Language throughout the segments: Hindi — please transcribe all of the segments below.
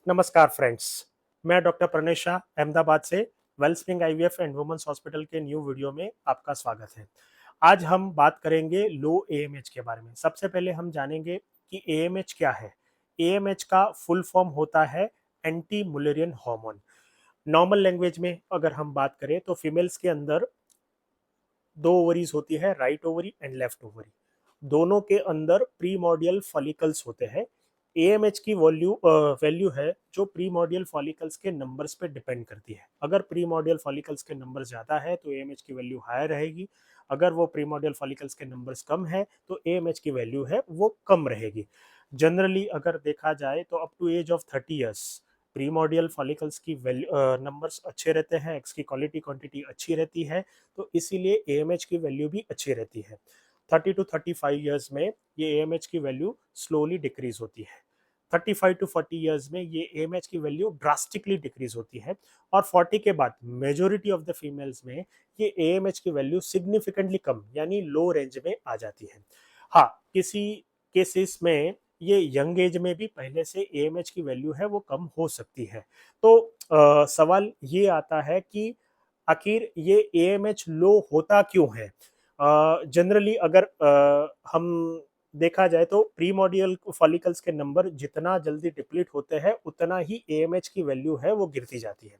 नमस्कार फ्रेंड्स, मैं डॉक्टर प्रणेश शाह अहमदाबाद से वेलस्प्रिंग आईवीएफ एंड वुमेन्स हॉस्पिटल के न्यू वीडियो में आपका स्वागत है। आज हम बात करेंगे लो एएमएच के बारे में। सबसे पहले हम जानेंगे कि एएमएच क्या है। एएमएच का फुल फॉर्म होता है anti Mullerian hormone. Normal language में अगर हम बात करें तो फीमेल्स के अंदर दो ओवरीज होती है, right ovary and left ovary. दोनों के अंदर प्रीमोडियल फॉलिकल्स होते हैं। एएमएच की वैल्यू है जो प्रीमोडियल फॉलिकल्स के नंबर्स पे डिपेंड करती है। अगर प्रीमोडियल फॉलिकल्स के नंबर ज्यादा है तो एएमएच की वैल्यू हायर रहेगी। अगर वो प्रीमोडियल फॉलिकल्स के नंबर्स कम है तो एएमएच की वैल्यू है वो कम रहेगी। जनरली अगर देखा जाए तो up to age of 30 years primordial follicles की वैल्यू नंबर्स अच्छे रहते हैं, एक्स की क्वालिटी क्वांटिटी अच्छी रहती है, तो इसीलिए एएमएच की वैल्यू भी अच्छी रहती है। 30 to 35 ईयर्स में ये एएमएच की वैल्यू स्लोली डिक्रीज होती है। 35 to 40 ईयर्स में ये एएमएच की वैल्यू ड्रास्टिकली डिक्रीज होती है। और 40 के बाद मेजोरिटी ऑफ द फीमेल्स में ये एएमएच की वैल्यू सिग्निफिकेंटली कम यानी लो रेंज में आ जाती है। हाँ, किसी केसेस में ये यंग एज में भी पहले से एएमएच की वैल्यू है वो कम हो सकती है। तो सवाल ये आता है कि आखिर ये एएमएच लो होता क्यों है। जनरली अगर हम देखा जाए तो प्रीमोडियल फॉलिकल्स के नंबर जितना जल्दी डिप्लीट होते हैं उतना ही एएमएच की वैल्यू है वो गिरती जाती है।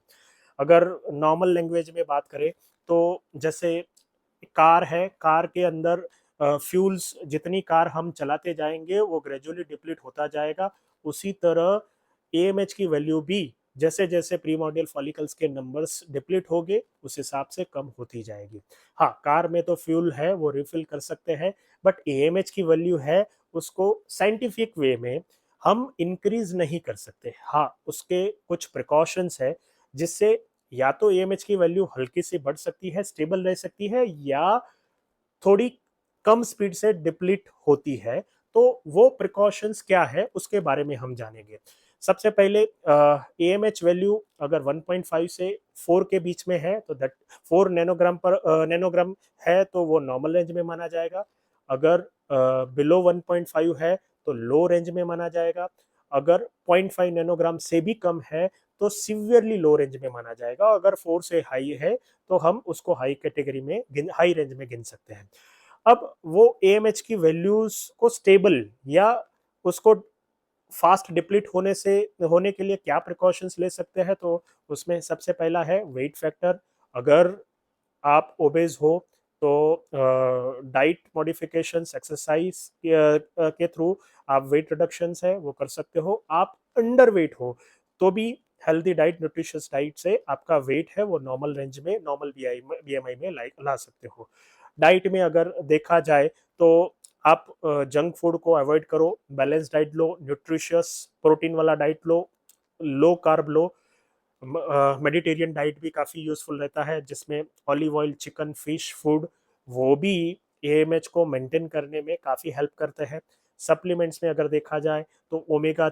अगर नॉर्मल लैंग्वेज में बात करें तो जैसे कार है, कार के अंदर फ्यूल्स जितनी कार हम चलाते जाएंगे वो ग्रेजुअली डिप्लीट होता जाएगा। उसी तरह एएमएच की वैल्यू भी जैसे जैसे प्रीमोडियल फॉलिकल्स के नंबर्स डिप्लीट होंगे उस हिसाब से कम होती जाएगी। हाँ, कार में तो फ्यूल है वो रिफिल कर सकते हैं, बट एएमएच की वैल्यू है उसको साइंटिफिक वे में हम इंक्रीज नहीं कर सकते। हाँ, उसके कुछ प्रिकॉशंस है जिससे या तो एएमएच की वैल्यू हल्की सी बढ़ सकती है, स्टेबल रह सकती है, या थोड़ी कम स्पीड से डिप्लीट होती है। तो वो प्रिकॉशंस क्या है उसके बारे में हम जानेंगे। सबसे पहले एएमएच वैल्यू अगर 1.5 से 4 के बीच में है तो दैट 4 नैनोग्राम है तो वो नॉर्मल रेंज में माना जाएगा। अगर बिलो 1.5 है तो लो रेंज में माना जाएगा। अगर 0.5 नैनोग्राम से भी कम है तो सिवियरली लो रेंज में माना जाएगा। अगर 4 से हाई है तो हम उसको हाई कैटेगरी में हाई रेंज में गिन सकते हैं। अब वो एएमएच की वैल्यूज को स्टेबल या उसको फास्ट डिप्लीट होने के लिए क्या प्रिकॉशंस ले सकते हैं, तो उसमें सबसे पहला है वेट फैक्टर। अगर आप ओबेज हो तो डाइट मॉडिफिकेशंस, एक्सरसाइज के थ्रू आप वेट रिडक्शंस है वो कर सकते हो। आप अंडर वेट हो तो भी हेल्दी डाइट, न्यूट्रिशियस डाइट से आपका वेट है वो नॉर्मल रेंज में, नॉर्मल बीएमआई में ला सकते हो। डाइट में अगर देखा जाए तो आप जंक फूड को अवॉइड करो, बैलेंस डाइट लो, न्यूट्रिशियस प्रोटीन वाला डाइट लो कार्ब लो। मेडिटेरियन डाइट भी काफ़ी यूज़फुल रहता है जिसमें olive oil, chicken, fish food वो भी एएमएच को मेंटेन करने में काफ़ी हेल्प करते हैं। सप्लीमेंट्स में अगर देखा जाए तो omega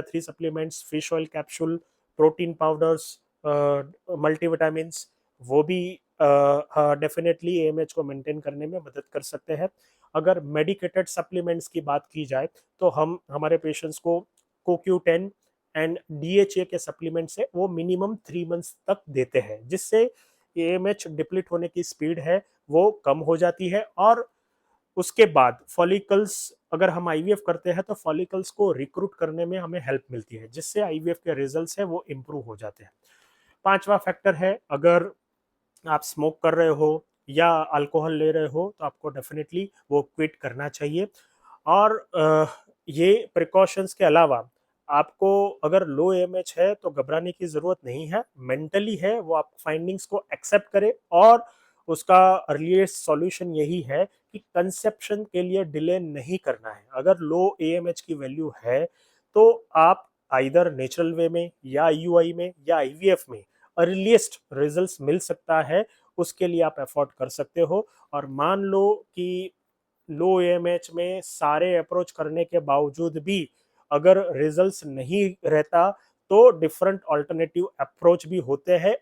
3 supplements, fish oil capsule, protein powders, multivitamins वो भी डेफिनेटली एएमएच को मेंटेन करने में मदद कर सकते हैं। अगर मेडिकेटेड सप्लीमेंट्स की बात की जाए तो हम हमारे पेशेंट्स को CoQ10 एंड डीएचए के सप्लीमेंट से वो मिनिमम 3 मंथ्स तक देते हैं, जिससे एएमएच डिप्लीट होने की स्पीड है वो कम हो जाती है। और उसके बाद फॉलिकल्स, अगर हम आईवीएफ करते हैं तो फॉलिकल्स को रिक्रूट करने में हमें हेल्प मिलती है जिससे आईवीएफ के रिजल्ट्स है वो इम्प्रूव हो जाते हैं। पांचवा फैक्टर है, अगर आप स्मोक कर रहे हो या अल्कोहल ले रहे हो तो आपको डेफिनेटली वो क्विट करना चाहिए। और ये प्रिकॉशंस के अलावा आपको अगर लो एमएच है तो घबराने की जरूरत नहीं है। मेंटली है वो आप फाइंडिंग्स को एक्सेप्ट करे, और उसका अर्लीस्ट सॉल्यूशन यही है कि कंसेप्शन के लिए डिले नहीं करना है। अगर लो एएमएच की वैल्यू है तो आप आइदर नेचुरल वे में या आईयूआई में या आईवीएफ में अर्लीस्ट रिजल्ट्स मिल सकता है, उसके लिए आप एफोर्ड कर सकते हो। और मान लो कि लो एएमएच में सारे अप्रोच करने के बावजूद भी अगर रिजल्ट्स नहीं रहता तो डिफरेंट ऑल्टरनेटिव अप्रोच भी होते हैं।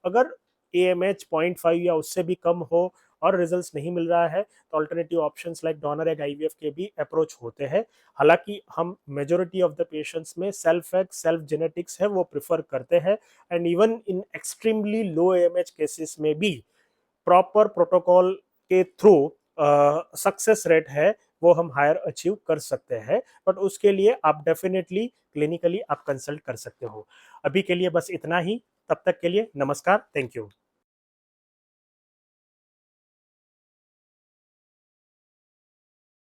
अगर एएमएच 0.5 या उससे भी कम हो और रिजल्ट्स नहीं मिल रहा है तो alternative options like donor egg IVF के भी अप्रोच होते हैं। हालांकि हम मेजोरिटी ऑफ द पेशेंट्स में सेल्फ एग सेल्फ जेनेटिक्स है वो प्रिफर करते हैं, and even in extremely low AMH cases में भी प्रॉपर प्रोटोकॉल के थ्रू सक्सेस रेट है वो हम हायर अचीव कर सकते हैं। बट उसके लिए आप डेफिनेटली क्लिनिकली आप कंसल्ट कर सकते हो। अभी के लिए बस इतना ही, तब तक के लिए नमस्कार, थैंक यू।